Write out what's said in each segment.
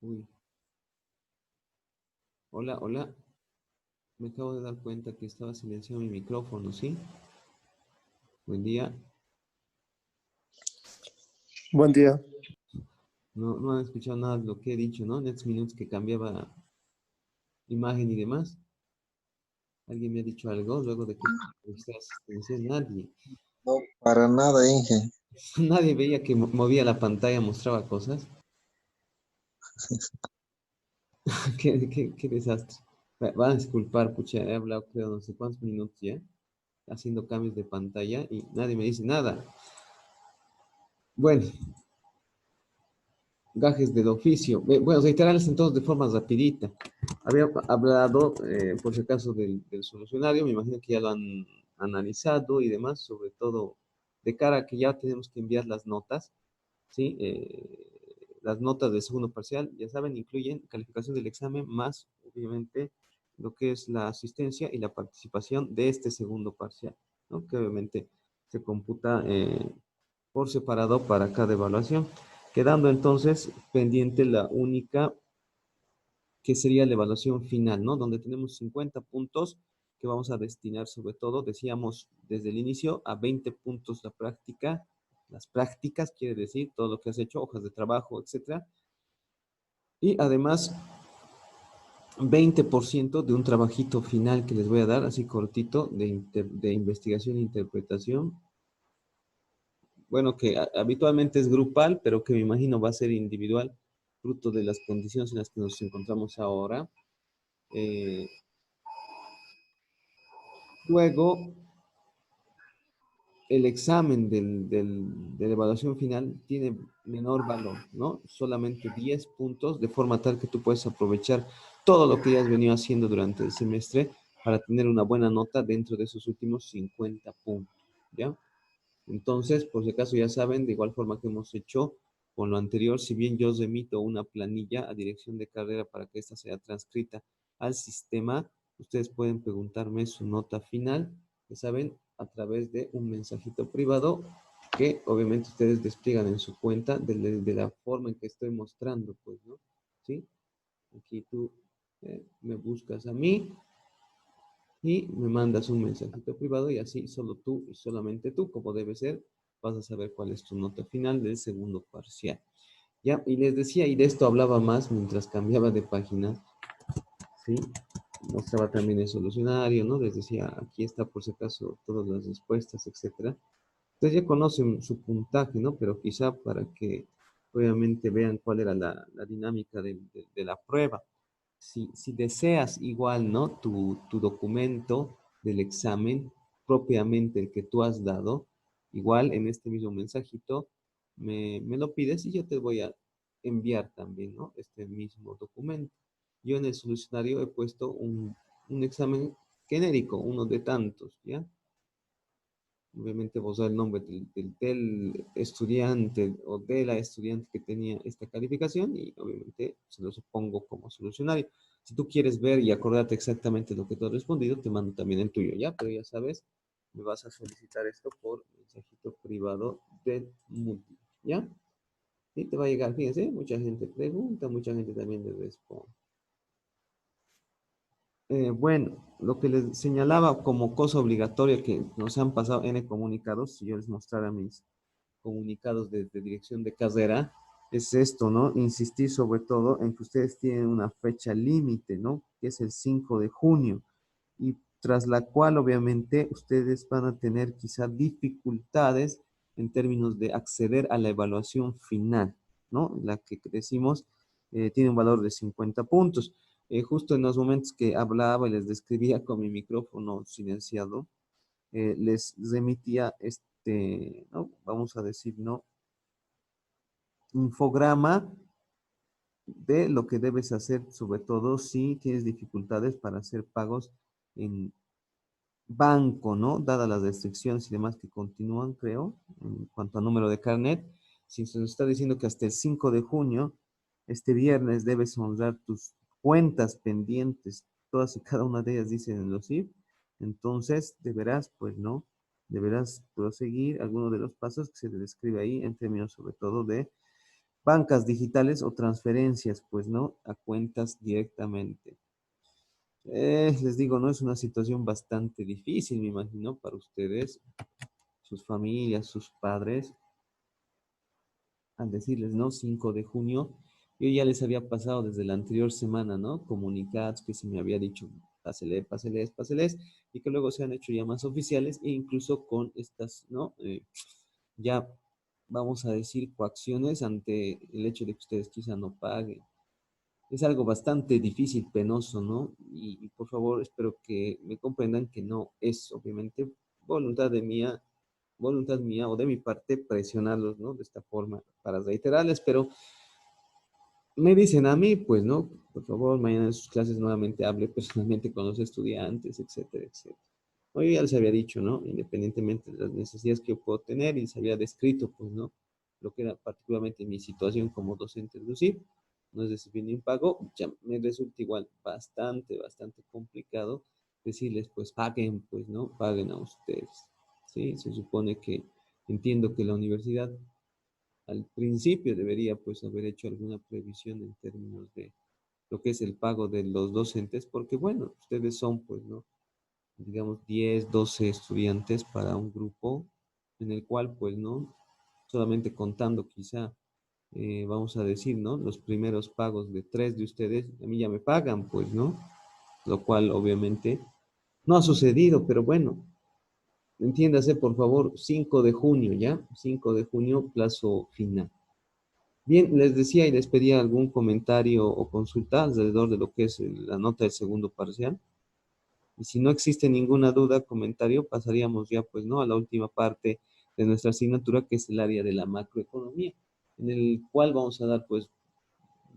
Uy, hola, hola. Me acabo de dar cuenta que estaba silenciado mi micrófono, ¿sí? Buen día. Buen día. No han escuchado nada de lo que he dicho, ¿no? En estos minutos que cambiaba imagen y demás. ¿Alguien me ha dicho algo luego de que registré asistencia? Nadie. No, para nada, Inge. Nadie veía que movía la pantalla, mostraba cosas. Qué desastre. Van a disculpar, pucha, he hablado creo no sé cuántos minutos ya, haciendo cambios de pantalla y nadie me dice nada. Bueno, gajes del oficio. Bueno, reiterarles entonces de forma rapidita. Había hablado, por si acaso, del solucionario, me imagino que ya lo han analizado y demás, sobre todo de cara a que ya tenemos que enviar las notas, ¿sí? Las notas del segundo parcial, ya saben, incluyen calificación del examen más, obviamente, lo que es la asistencia y la participación de este segundo parcial, ¿no? Que obviamente se computa por separado para cada evaluación, quedando entonces pendiente la única que sería la evaluación final, ¿no? Donde tenemos 50 puntos que vamos a destinar sobre todo, decíamos desde el inicio, a 20 puntos la práctica, las prácticas, quiere decir todo lo que has hecho, hojas de trabajo, etcétera. Y además, 20% de un trabajito final que les voy a dar, así cortito, de investigación e interpretación. Bueno, que habitualmente es grupal, pero que me imagino va a ser individual, fruto de las condiciones en las que nos encontramos ahora. Eh, Luego, el examen de la evaluación final tiene menor valor, ¿no? Solamente 10 puntos, de forma tal que tú puedes aprovechar todo lo que ya has venido haciendo durante el semestre para tener una buena nota dentro de esos últimos 50 puntos, ¿ya? Entonces, por si acaso ya saben, de igual forma que hemos hecho con lo anterior, si bien yo os remito una planilla a dirección de carrera para que esta sea transcrita al sistema, ustedes pueden preguntarme su nota final, ya saben, a través de un mensajito privado que obviamente ustedes despliegan en su cuenta de la forma en que estoy mostrando, pues, ¿no? ¿Sí? Aquí tú me buscas a mí y me mandas un mensajito privado y así solo tú y solamente tú, como debe ser, vas a saber cuál es tu nota final del segundo parcial. Ya, y les decía, y de esto hablaba más mientras cambiaba de página, ¿sí? Mostraba también el solucionario, ¿no? Les decía, aquí está por si acaso todas las respuestas, etcétera. Ustedes ya conocen su puntaje, ¿no? Pero quizá para que obviamente vean cuál era la dinámica de la prueba. Si deseas igual, ¿no? Tu documento del examen, propiamente el que tú has dado, igual en este mismo mensajito me lo pides y yo te voy a enviar también, ¿no? Este mismo documento. Yo en el solucionario he puesto un examen genérico, uno de tantos, ¿ya? Obviamente vos da el nombre del estudiante o de la estudiante que tenía esta calificación y obviamente se lo pongo como solucionario. Si tú quieres ver y acordarte exactamente lo que tú has respondido, te mando también el tuyo, ¿ya? Pero ya sabes, me vas a solicitar esto por mensajito privado del Moodle, ¿ya? Y te va a llegar, fíjense, mucha gente pregunta, mucha gente también le responde. Bueno, lo que les señalaba como cosa obligatoria que nos han pasado N comunicados, si yo les mostrara mis comunicados de dirección de carrera, es esto, ¿no? Insistir sobre todo en que ustedes tienen una fecha límite, ¿no? Que es el 5 de junio, y tras la cual obviamente ustedes van a tener quizá dificultades en términos de acceder a la evaluación final, ¿no? La que decimos tiene un valor de 50 puntos. Justo en los momentos que hablaba y les describía con mi micrófono silenciado, les remitía este, ¿no? Vamos a decir, ¿no? Infograma de lo que debes hacer, sobre todo si tienes dificultades para hacer pagos en banco, ¿no? Dadas las restricciones y demás que continúan, creo, en cuanto a número de carnet. Si se nos está diciendo que hasta el 5 de junio, este viernes, debes honrar tus cuentas pendientes, todas y cada una de ellas dicen en los IF, entonces deberás, pues, ¿no? Deberás proseguir algunos de los pasos que se te describe ahí en términos sobre todo de bancas digitales o transferencias, pues, ¿no? A cuentas directamente. Les digo, ¿no? Es una situación bastante difícil, me imagino, para ustedes, sus familias, sus padres, al decirles, ¿no? 5 de junio, yo ya les había pasado desde la anterior semana, ¿no? Comunicados que se me había dicho, pásele, páseles, páseles, y que luego se han hecho ya más oficiales e incluso con estas, ¿no? Ya, vamos a decir, coacciones ante el hecho de que ustedes quizá no paguen. Es algo bastante difícil, penoso, ¿no? Y por favor, espero que me comprendan que no es, obviamente, voluntad de mía, voluntad mía o de mi parte presionarlos, ¿no? De esta forma para reiterarles, pero me dicen a mí, pues, ¿no? Por favor, mañana en sus clases nuevamente hable personalmente con los estudiantes, etcétera, etcétera. Hoy ya les había dicho, ¿no? Independientemente de las necesidades que yo puedo tener, y les había descrito, pues, ¿no? Lo que era particularmente mi situación como docente de UCIP, no es recibir ni un pago, ya me resulta igual bastante, bastante complicado decirles, pues, paguen, pues, ¿no? Paguen a ustedes, ¿sí? Se supone que entiendo que la universidad al principio debería, pues, haber hecho alguna previsión en términos de lo que es el pago de los docentes, porque, bueno, ustedes son, pues, ¿no? Digamos, 10 12 estudiantes para un grupo en el cual, pues, ¿no? Solamente contando quizá, vamos a decir, ¿no? Los primeros pagos de 3 de ustedes, a mí ya me pagan, pues, ¿no? Lo cual obviamente no ha sucedido, pero bueno, entiéndase, por favor, 5 de junio, ¿ya? 5 de junio, plazo final. Bien, les decía y les pedía algún comentario o consulta alrededor de lo que es la nota del segundo parcial. Y si no existe ninguna duda, comentario, pasaríamos ya, pues, ¿no? A la última parte de nuestra asignatura, que es el área de la macroeconomía, en el cual vamos a dar, pues,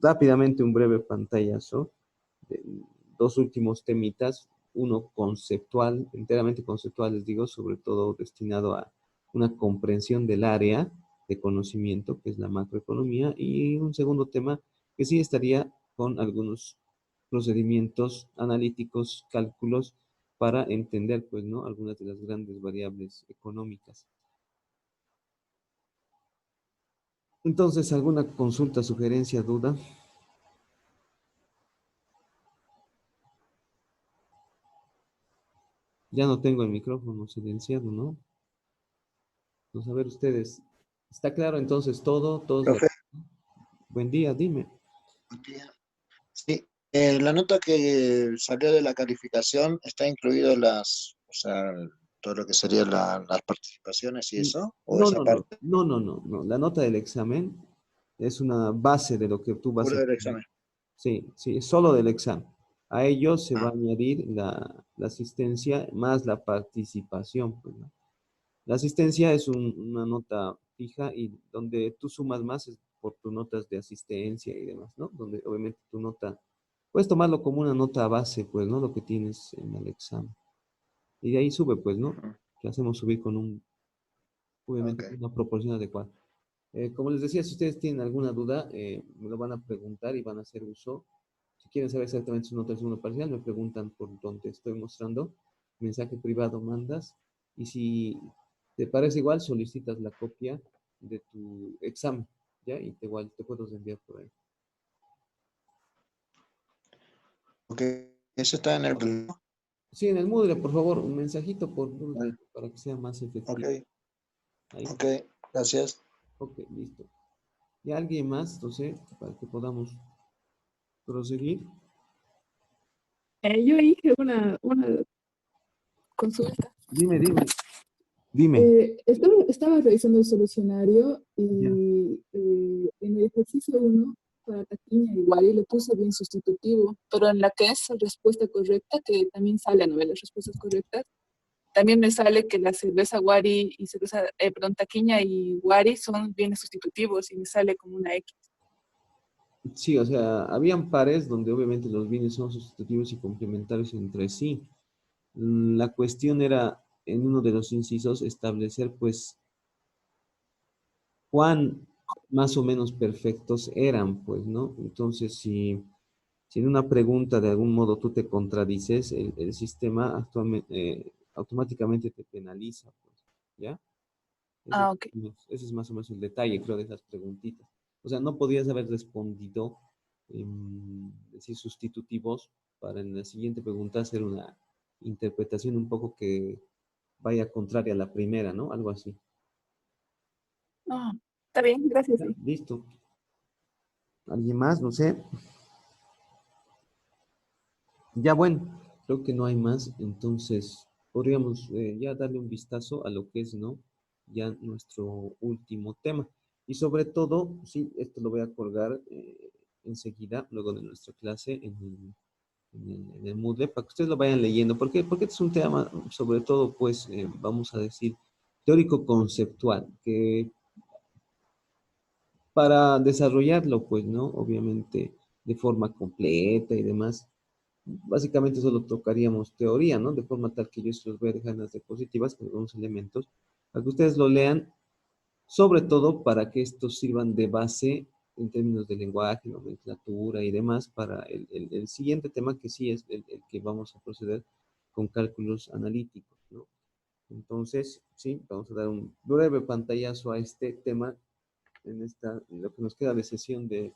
rápidamente un breve pantallazo de dos últimos temitas, uno conceptual, enteramente conceptual, les digo, sobre todo destinado a una comprensión del área de conocimiento, que es la macroeconomía, y un segundo tema que sí estaría con algunos procedimientos analíticos, cálculos, para entender, pues, ¿no? Algunas de las grandes variables económicas. Entonces, ¿alguna consulta, sugerencia, duda? Ya no tengo el micrófono silenciado, ¿no? Vamos a ver ustedes. ¿Está claro entonces todo? ¿Todos de Profe, acuerdo? Buen día, dime. buen día. Sí, la nota que salió de la calificación está incluido o sea, todo lo que serían las participaciones y eso, o No, esa no, no, parte no, no, no, no. La nota del examen es una base de lo que tú vas pura a del tener. examen. Sí, sí, es solo del examen. A ello se va a Ah, añadir la asistencia más la participación, pues, ¿no? La asistencia es una nota fija y donde tú sumas más es por tus notas de asistencia y demás, ¿no? Donde obviamente tu nota, puedes tomarlo como una nota base, pues, ¿no? Lo que tienes en el examen. Y de ahí sube, pues, ¿no? ujú, Que hacemos subir con obviamente, ok. una proporción adecuada. Como les decía, si ustedes tienen alguna duda, me lo van a preguntar y van a hacer uso. Si quieren saber exactamente su nota del segundo parcial, me preguntan por donde estoy mostrando. Mensaje privado mandas. Y si te parece igual, solicitas la copia de tu examen, ¿ya? Y igual te puedo enviar por ahí. Ok, eso está en el... Sí, en el Moodle, por favor, un mensajito por Moodle Bueno, para que sea más ok, efectivo. Ahí, ok, gracias. ok, listo. ¿Y alguien más, entonces, para que podamos proseguir? Yo hice una consulta. Dime, dime, dime. Estaba revisando el solucionario Ya. y en el ejercicio uno para taquiña igual y le puse bien sustitutivo, pero en la que es respuesta correcta, que también sale a no ver las respuestas correctas, también me sale que la cerveza Wari y cerveza, perdón, taquiña y Wari son bienes sustitutivos y me sale como una X. Sí, o sea, habían pares donde obviamente los bienes son sustitutivos y complementarios entre sí. La cuestión era, en uno de los incisos, establecer, pues, cuán más o menos perfectos eran, pues, ¿no? Entonces, si en una pregunta de algún modo tú te contradices, el sistema automáticamente te penaliza, pues, ¿ya? Ese, Ah, ok. ese es más o menos el detalle, creo, de esas preguntitas. O sea, no podías haber respondido, decir, sustitutivos para en la siguiente pregunta hacer una interpretación un poco que vaya contraria a la primera, ¿no? Algo así. Ah, está bien, gracias. Ya, Sí. listo. ¿Alguien más? No sé. Ya bueno, creo que no hay más. Entonces, podríamos ya darle un vistazo a lo que es, ¿no? Ya nuestro último tema. Y sobre todo, sí, esto lo voy a colgar enseguida, luego de nuestra clase en el Moodle, para que ustedes lo vayan leyendo. ¿Por qué? Porque este es un tema, sobre todo, pues, vamos a decir, teórico-conceptual, que para desarrollarlo, pues, ¿no? Obviamente, de forma completa y demás, básicamente solo tocaríamos teoría, ¿no? De forma tal que yo se los voy a dejar en las diapositivas con algunos elementos, para que ustedes lo lean, sobre todo para que estos sirvan de base en términos de lenguaje, nomenclatura y demás, para el siguiente tema que sí es el que vamos a proceder con cálculos analíticos, ¿no? Entonces, sí, vamos a dar un breve pantallazo a este tema en lo que nos queda de sesión de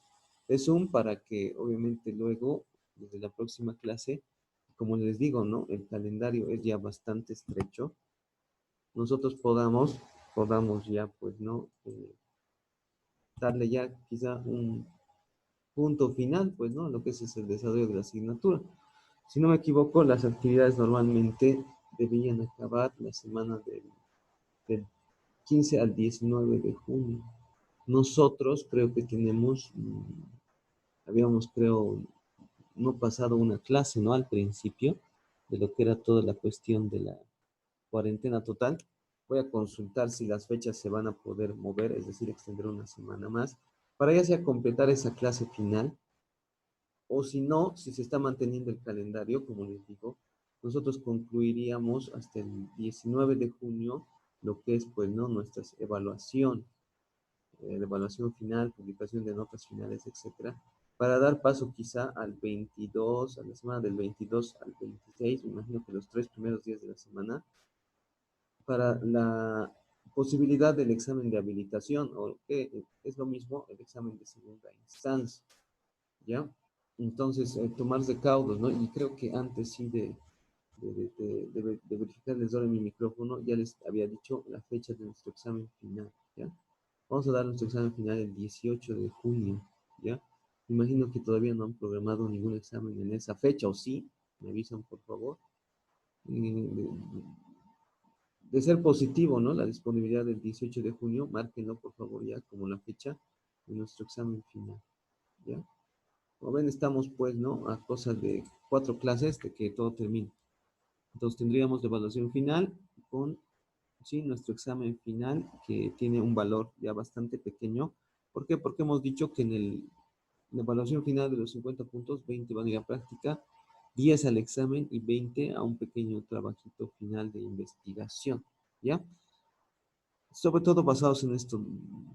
Zoom para que obviamente luego, desde la próxima clase, como les digo, ¿no? El calendario es ya bastante estrecho. Nosotros podamos ya, pues, ¿no? Darle ya quizá un punto final, pues, ¿no? Lo que es el desarrollo de la asignatura. Si no me equivoco, las actividades normalmente deberían acabar la semana del 15 al 19 de junio. Nosotros creo que tenemos, habíamos creo no pasado una clase, ¿no? Al principio de lo que era toda la cuestión de la cuarentena total. Voy a consultar si las fechas se van a poder mover, es decir, extender una semana más, para ya sea completar esa clase final, o si no, si se está manteniendo el calendario, como les digo, nosotros concluiríamos hasta el 19 de junio lo que es, pues, ¿no? Nuestras evaluaciones de evaluación final, publicación de notas finales, etcétera, para dar paso quizá al 22, a la semana del 22 al 26, me imagino que los 3 primeros días de la semana, para la posibilidad del examen de habilitación, o que es lo mismo el examen de segunda instancia, ¿ya? Entonces, tomar recaudos, ¿no? Y creo que antes sí de verificarles ahora en mi micrófono, ya les había dicho la fecha de nuestro examen final, ¿ya? Vamos a dar nuestro examen final el 18 de junio, ¿ya? Me imagino que todavía no han programado ningún examen en esa fecha, o sí, me avisan por favor. De, de ser positivo, ¿no? La disponibilidad del 18 de junio, márquenlo por favor ya como la fecha de nuestro examen final, ¿ya? Como ven, estamos pues, ¿no? A cosas de 4 clases de que todo termine. Entonces tendríamos la evaluación final con, sí, nuestro examen final que tiene un valor ya bastante pequeño. ¿Por qué? Porque hemos dicho que en la evaluación final de los 50 puntos, 20 van a ir a práctica, 10 al examen y 20 a un pequeño trabajito final de investigación, ¿ya? Sobre todo basados en esto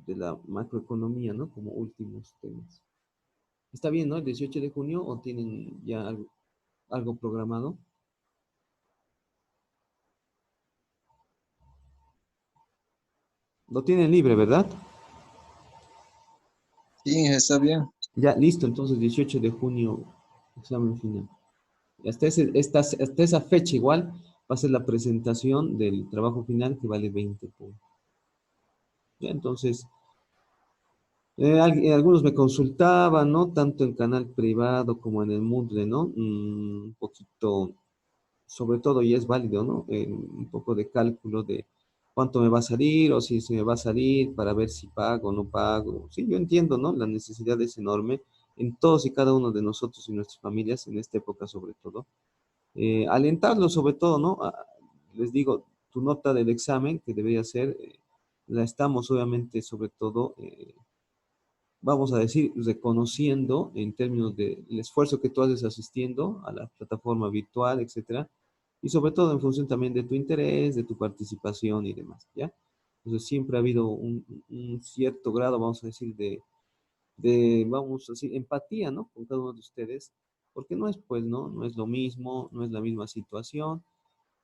de la macroeconomía, ¿no? Como últimos temas. ¿Está bien, no? El 18 de junio o tienen ya algo programado? Lo tienen libre, ¿verdad? Sí, está bien. Ya, listo, entonces 18 de junio, examen final. Hasta esa fecha igual va a ser la presentación del trabajo final que vale 20 puntos. Ya, entonces, algunos me consultaban, ¿no? Tanto en canal privado como en el Moodle, ¿no? Un poquito, sobre todo, y es válido, ¿no? Un poco de cálculo de cuánto me va a salir o si se me va a salir para ver si pago o no pago. Sí, yo entiendo, ¿no? La necesidad es enorme en todos y cada uno de nosotros y nuestras familias, en esta época sobre todo. Alentarlo sobre todo, ¿no? Les digo, tu nota del examen, que debería ser, la estamos obviamente sobre todo, vamos a decir, reconociendo en términos del esfuerzo que tú haces asistiendo a la plataforma virtual, etcétera, y sobre todo en función también de tu interés, de tu participación y demás, ¿ya? Entonces siempre ha habido un cierto grado, vamos a decir, vamos a decir, empatía, ¿no? Con cada uno de ustedes, porque no es, pues, ¿no? No es lo mismo, no es la misma situación,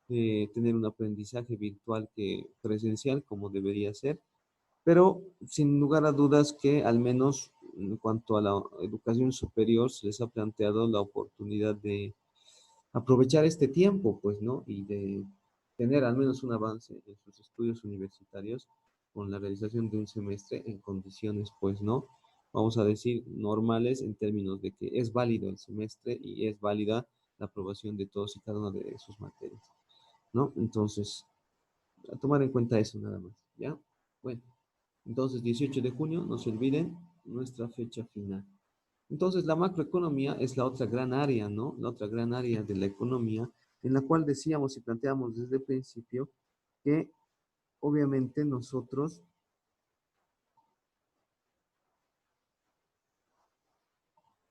tener un aprendizaje virtual que presencial como debería ser. Pero sin lugar a dudas que al menos en cuanto a la educación superior se les ha planteado la oportunidad de aprovechar este tiempo, pues, ¿no? Y de tener al menos un avance en sus estudios universitarios con la realización de un semestre en condiciones, pues, ¿no? Vamos a decir, normales en términos de que es válido el semestre y es válida la aprobación de todos y cada una de sus materias, ¿no? Entonces, a tomar en cuenta eso nada más, ¿ya? Bueno, entonces 18 de junio, no se olviden, nuestra fecha final. Entonces, la macroeconomía es la otra gran área, ¿no? La otra gran área de la economía, en la cual decíamos y planteamos desde el principio que obviamente nosotros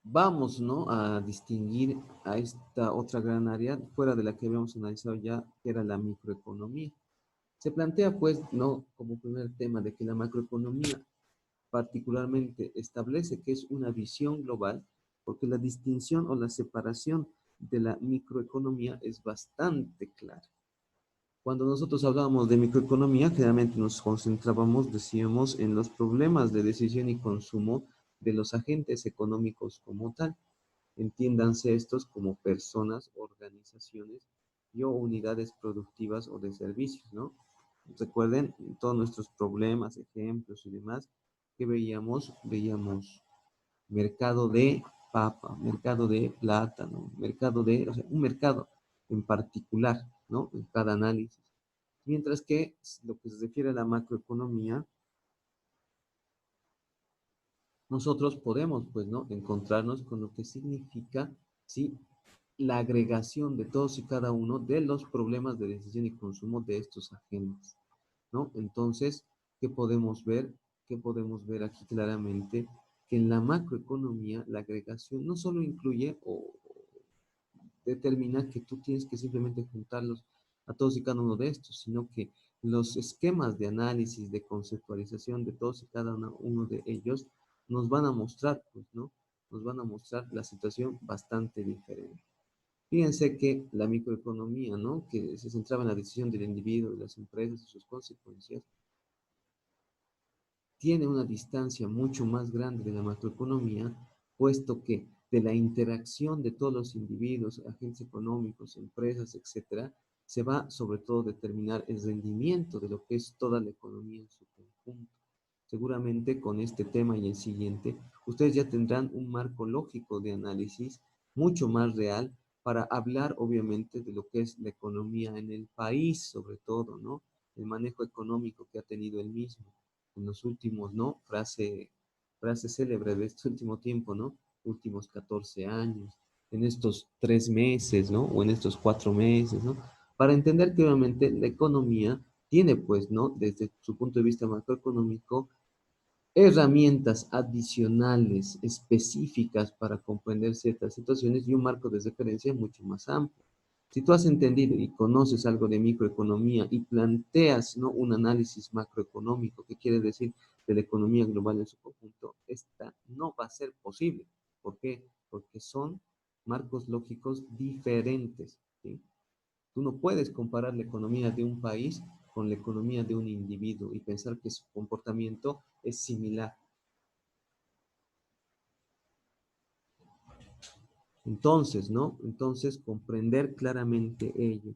vamos, ¿no? A distinguir a esta otra gran área fuera de la que habíamos analizado ya, que era la microeconomía. Se plantea, pues, ¿no? Como primer tema de que la macroeconomía particularmente establece que es una visión global, porque la distinción o la separación de la microeconomía es bastante clara. Cuando nosotros hablábamos de microeconomía, generalmente nos concentrábamos, decíamos, en los problemas de decisión y consumo de los agentes económicos como tal. Entiéndanse estos como personas, organizaciones y o unidades productivas o de servicios, ¿no? Recuerden todos nuestros problemas, ejemplos y demás que veíamos mercado de papa, mercado de plátano, mercado de, o sea, un mercado en particular, ¿no? En cada análisis. Mientras que lo que se refiere a la macroeconomía, nosotros podemos, pues, ¿no? Encontrarnos con lo que significa, ¿sí? La agregación de todos y cada uno de los problemas de decisión y consumo de estos agentes, ¿no? Entonces, ¿qué podemos ver? ¿Qué podemos ver aquí claramente? Que en la macroeconomía la agregación no solo incluye o determina que tú tienes que simplemente juntarlos a todos y cada uno de estos, sino que los esquemas de análisis, de conceptualización de todos y cada uno de ellos nos van a mostrar, pues, ¿no? Nos van a mostrar la situación bastante diferente. Fíjense que la microeconomía, ¿no? Que se centraba en la decisión del individuo, de las empresas y sus consecuencias, tiene una distancia mucho más grande de la macroeconomía, puesto que de la interacción de todos los individuos, agentes económicos, empresas, etcétera, se va sobre todo a determinar el rendimiento de lo que es toda la economía en su conjunto. Seguramente con este tema y el siguiente, ustedes ya tendrán un marco lógico de análisis mucho más real para hablar, obviamente, de lo que es la economía en el país, sobre todo, ¿no? El manejo económico que ha tenido el mismo en los últimos, ¿no? Frase célebre de este último tiempo, ¿no? Últimos 14 años, en estos 3 meses, ¿no? O en estos 4 meses, ¿no? Para entender que obviamente la economía tiene, pues, ¿no? Desde su punto de vista macroeconómico, herramientas adicionales específicas para comprender ciertas situaciones y un marco de referencia mucho más amplio. Si tú has entendido y conoces algo de microeconomía y planteas, ¿no? Un análisis macroeconómico, que quiere decir de la economía global en su conjunto, esta no va a ser posible. ¿Por qué? Porque son marcos lógicos diferentes, ¿sí? Tú no puedes comparar la economía de un país con la economía de un individuo y pensar que su comportamiento es similar. Entonces, ¿no? Entonces, comprender claramente ello.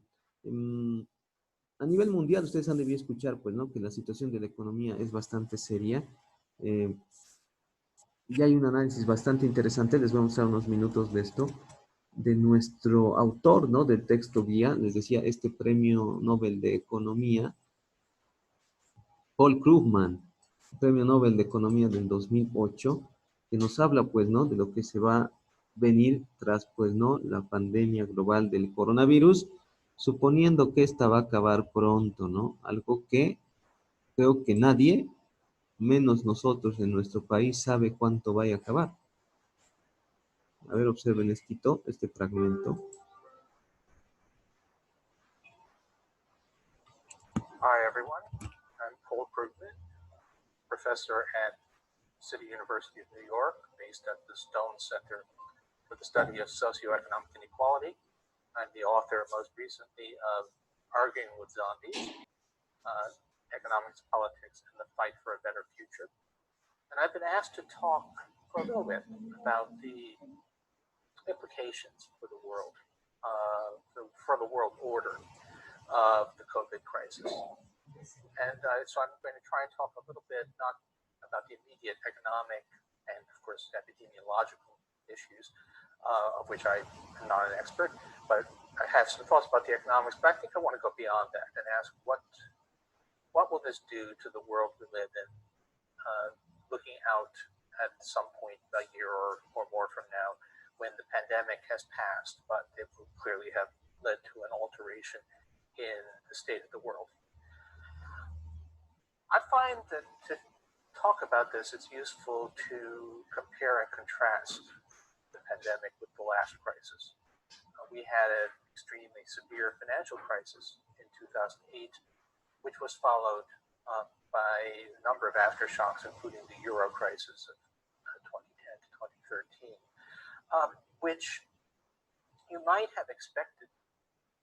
A nivel mundial, ustedes han debido escuchar, pues, ¿no? Que la situación de la economía es bastante seria. Eh, y hay un análisis bastante interesante, les voy a mostrar unos minutos de esto, de nuestro autor, ¿no? Del texto guía, les decía, este premio Nobel de Economía, Paul Krugman, Premio Nobel de Economía del 2008, que nos habla, pues, ¿no? De lo que se va a venir tras, pues, ¿no? La pandemia global del coronavirus, suponiendo que esta va a acabar pronto, ¿no? Algo que creo que nadie, menos nosotros en nuestro país, sabe cuánto vaya a acabar. A ver, observen este fragmento. Hi, everyone. I'm Paul Krugman, professor at City University of New York, based at the Stone Center for the Study of Socioeconomic Inequality. I'm the author, most recently, of Arguing with Zombies, economics, politics, and the fight for a better future. And I've been asked to talk for a little bit about the implications for the world, for the world order of the COVID crisis. And so I'm going to try and talk a little bit, not about the immediate economic and, of course, epidemiological issues, of which I am not an expert, but I have some thoughts about the economics. But I think I want to go beyond that and ask what will this do to the world we live in, looking out at some point a year or more from now, when the pandemic has passed, but it will clearly have led to an alteration in the state of the world. I find that to talk about this, it's useful to compare and contrast the pandemic with the last crisis. We had an extremely severe financial crisis in 2008, which was followed by a number of aftershocks, including the Euro crisis of 2010 to 2013, which you might have expected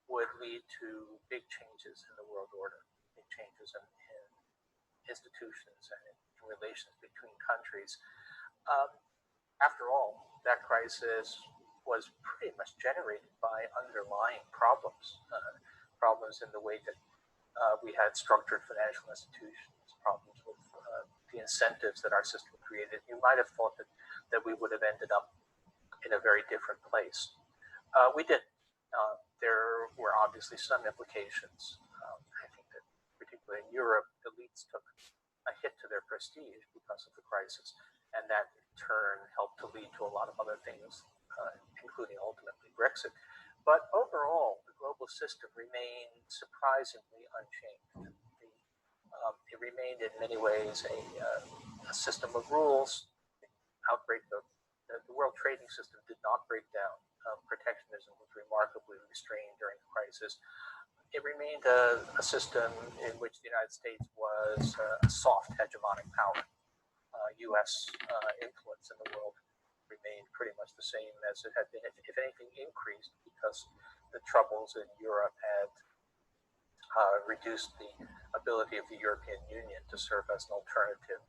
would lead to big changes in the world order, big changes in institutions and in relations between countries. After all, that crisis was pretty much generated by underlying problems, problems in the way that we had structured financial institutions, problems with the incentives that our system created. You might have thought that we would have ended up in a very different place. We did. There were obviously some implications. I think that particularly in Europe, elites took a hit to their prestige because of the crisis, and that in turn helped to lead to a lot of other things, including ultimately Brexit. But overall, the global system remained surprisingly unchanged. It remained in many ways a system of rules. The world trading system did not break down. Protectionism was remarkably restrained during the crisis. It remained a system in which the United States was a soft hegemonic power. U.S. influence in the world remained pretty much the same as it had been, if anything increased, because the troubles in Europe had reduced the ability of the European Union to serve as an alternative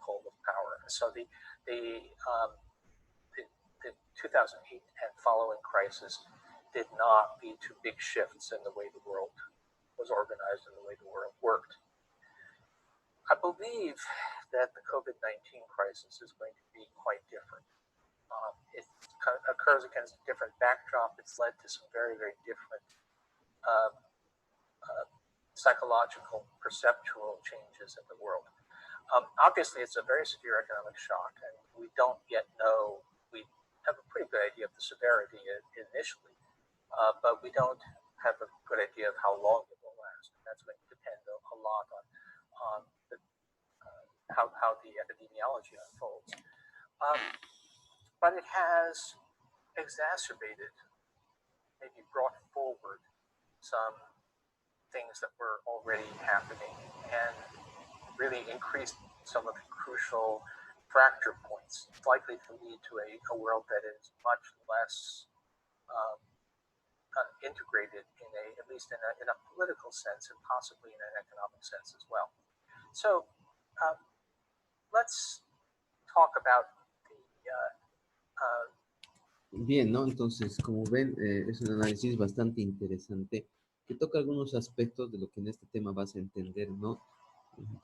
pole of power. So the 2008 and following crisis did not lead to big shifts in the way the world was organized and the way the world worked. I believe that the COVID-19 crisis is going to be quite different. It occurs against a different backdrop. It's led to some very, very different psychological, perceptual changes in the world. Obviously, it's a very severe economic shock, and we don't yet know. We have a pretty good idea of the severity initially, but we don't have a good idea of how long it will last. And that's going to depend a lot on how the epidemiology unfolds. But it has exacerbated, maybe brought forward some things that were already happening and really increased some of the crucial fracture points. It's likely to lead to a world that is much less integrated at least in a political sense and possibly in an economic sense as well. So let's talk about Bien, ¿no? Entonces, como ven, es un análisis bastante interesante que toca algunos aspectos de lo que en este tema vas a entender, ¿no?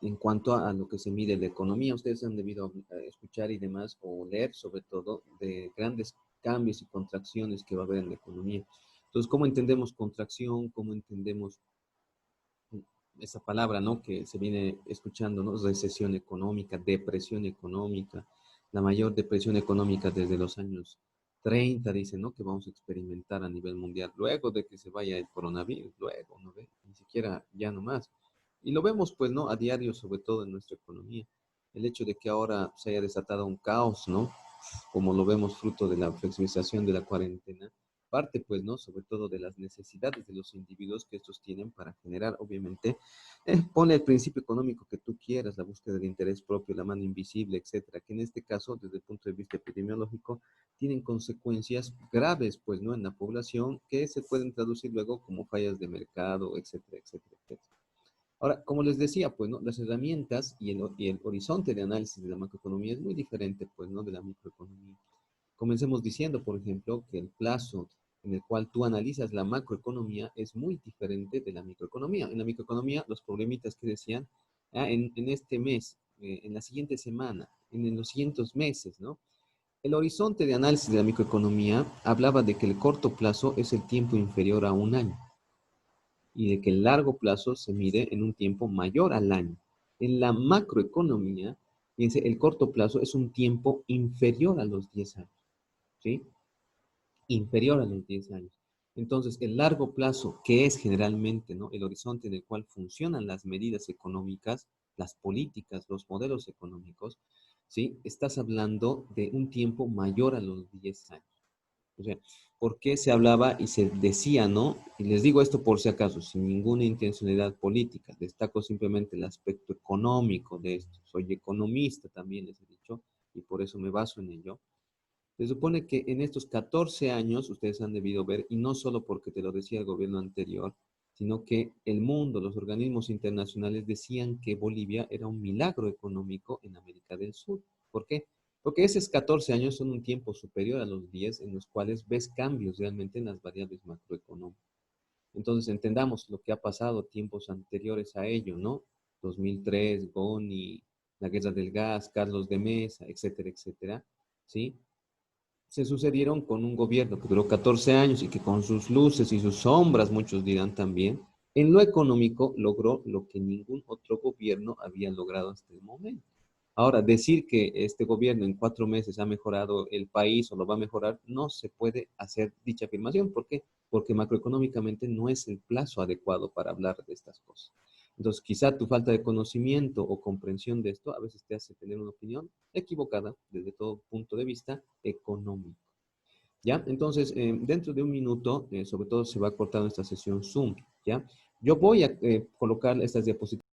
En cuanto a lo que se mide la economía, ustedes han debido escuchar y demás, o leer sobre todo, de grandes cambios y contracciones que va a haber en la economía. Entonces, ¿cómo entendemos contracción? ¿Cómo entendemos esa palabra, ¿no? Que se viene escuchando, ¿no? Recesión económica, depresión económica, la mayor depresión económica desde los años 30, dicen, ¿no? Que vamos a experimentar a nivel mundial, luego de que se vaya el coronavirus, luego, ¿no ve? Ni siquiera ya no más. Y lo vemos, pues, ¿no? A diario, sobre todo en nuestra economía. El hecho de que ahora se haya desatado un caos, ¿no? Como lo vemos fruto de la flexibilización de la cuarentena, parte, pues, ¿no? Sobre todo de las necesidades de los individuos que estos tienen para generar, obviamente, pone el principio económico que tú quieras, la búsqueda del interés propio, la mano invisible, etcétera, que en este caso, desde el punto de vista epidemiológico, tienen consecuencias graves, pues, ¿no? En la población que se pueden traducir luego como fallas de mercado, etcétera, etcétera, etcétera. Ahora, como les decía, pues, ¿no? Las herramientas y el horizonte de análisis de la macroeconomía es muy diferente, pues, ¿no? De la microeconomía. Comencemos diciendo, por ejemplo, que el plazo en el cual tú analizas la macroeconomía es muy diferente de la microeconomía. En la microeconomía, los problemitas que decían, en este mes, en la siguiente semana, en los siguientes meses, ¿no? El horizonte de análisis de la microeconomía hablaba de que el corto plazo es el tiempo inferior a un año y de que el largo plazo se mide en un tiempo mayor al año. En la macroeconomía, fíjense, el corto plazo es un tiempo inferior a los 10 años, ¿sí? Inferior a los 10 años. Entonces, el largo plazo, que es generalmente, ¿no? El horizonte en el cual funcionan las medidas económicas, las políticas, los modelos económicos, ¿sí? Estás hablando de un tiempo mayor a los 10 años. O sea, ¿por qué se hablaba y se decía, no? Y les digo esto por si acaso, sin ninguna intencionalidad política. Destaco simplemente el aspecto económico de esto. Soy economista también, les he dicho, y por eso me baso en ello. Se supone que en estos 14 años ustedes han debido ver, y no solo porque te lo decía el gobierno anterior, sino que el mundo, los organismos internacionales decían que Bolivia era un milagro económico en América del Sur. ¿Por qué? Porque esos 14 años son un tiempo superior a los 10 en los cuales ves cambios realmente en las variables macroeconómicas. Entonces entendamos lo que ha pasado tiempos anteriores a ello, ¿no? 2003, Goni, la guerra del gas, Carlos de Mesa, etcétera, etcétera, ¿sí? Se sucedieron con un gobierno que duró 14 años y que con sus luces y sus sombras, muchos dirán también, en lo económico logró lo que ningún otro gobierno había logrado hasta el momento. Ahora, decir que este gobierno en 4 meses ha mejorado el país o lo va a mejorar, no se puede hacer dicha afirmación. ¿Por qué? Porque macroeconómicamente no es el plazo adecuado para hablar de estas cosas. Entonces, quizá tu falta de conocimiento o comprensión de esto a veces te hace tener una opinión equivocada desde todo punto de vista económico. ¿Ya? Entonces, dentro de un minuto, sobre todo se va a cortar nuestra sesión Zoom, ¿ya? Yo voy a colocar estas diapositivas.